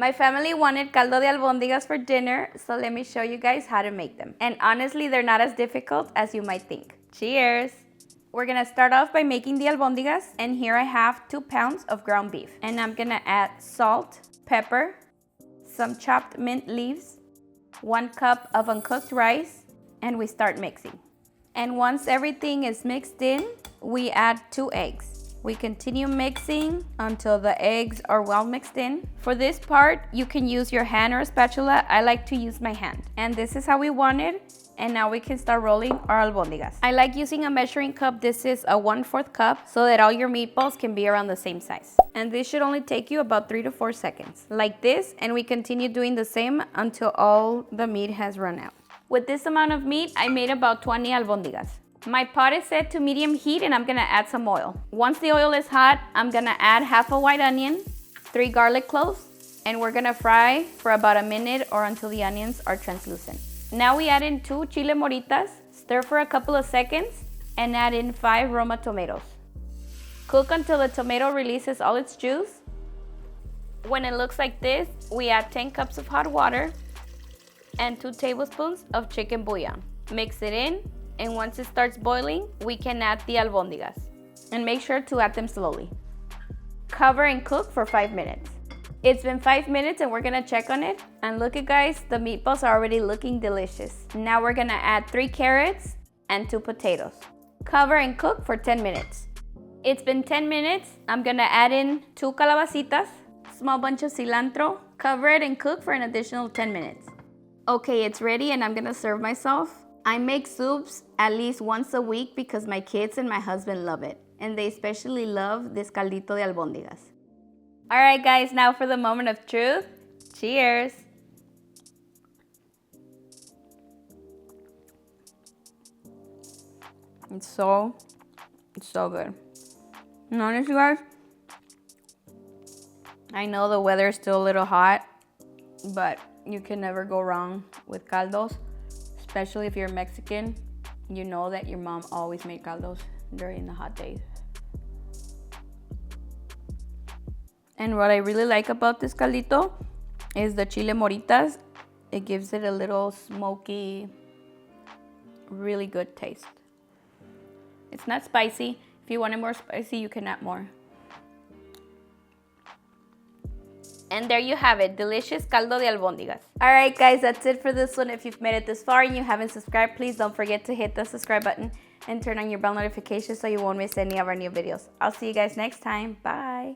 My family wanted caldo de albóndigas for dinner, so let me show you guys how to make them. And honestly, they're not as difficult as you might think. Cheers! We're gonna start off by making the albóndigas, and here I have 2 pounds of ground beef. And I'm gonna add salt, pepper, some chopped mint leaves, 1 cup of uncooked rice, and we start mixing. And once everything is mixed in, we add 2 eggs. We continue mixing until the eggs are well mixed in. For this part, you can use your hand or a spatula. I like to use my hand. And this is how we want it. And now we can start rolling our albóndigas. I like using a measuring cup. This is a 1/4 cup so that all your meatballs can be around the same size. And this should only take you about 3 to 4 seconds. Like this, and we continue doing the same until all the meat has run out. With this amount of meat, I made about 20 albóndigas. My pot is set to medium heat and I'm gonna add some oil. Once the oil is hot, I'm gonna add half a white onion, 3 garlic cloves, and we're gonna fry for about a minute or until the onions are translucent. Now we add in 2 chile moritas, stir for a couple of seconds, and add in 5 roma tomatoes. Cook until the tomato releases all its juice. When it looks like this, we add 10 cups of hot water and 2 tablespoons of chicken bouillon. Mix it in. And once it starts boiling, we can add the albóndigas. And make sure to add them slowly. Cover and cook for 5 minutes. It's been 5 minutes and we're gonna check on it. And look at guys, the meatballs are already looking delicious. Now we're gonna add 3 carrots and 2 potatoes. Cover and cook for 10 minutes. It's been 10 minutes. I'm gonna add in 2 calabacitas, small bunch of cilantro. Cover it and cook for an additional 10 minutes. Okay, it's ready and I'm gonna serve myself. I make soups at least once a week because my kids and my husband love it. And they especially love this caldito de albóndigas. All right, guys, now for the moment of truth. Cheers. It's so good. And honestly, guys, I know the weather is still a little hot, but you can never go wrong with caldos. Especially if you're Mexican, you know that your mom always made caldos during the hot days. And what I really like about this caldito is the chile moritas. It gives it a little smoky, really good taste. It's not spicy. If you want it more spicy, you can add more. And there you have it, delicious caldo de albóndigas. All right, guys, that's it for this one. If you've made it this far and you haven't subscribed, please don't forget to hit the subscribe button and turn on your bell notifications so you won't miss any of our new videos. I'll see you guys next time. Bye.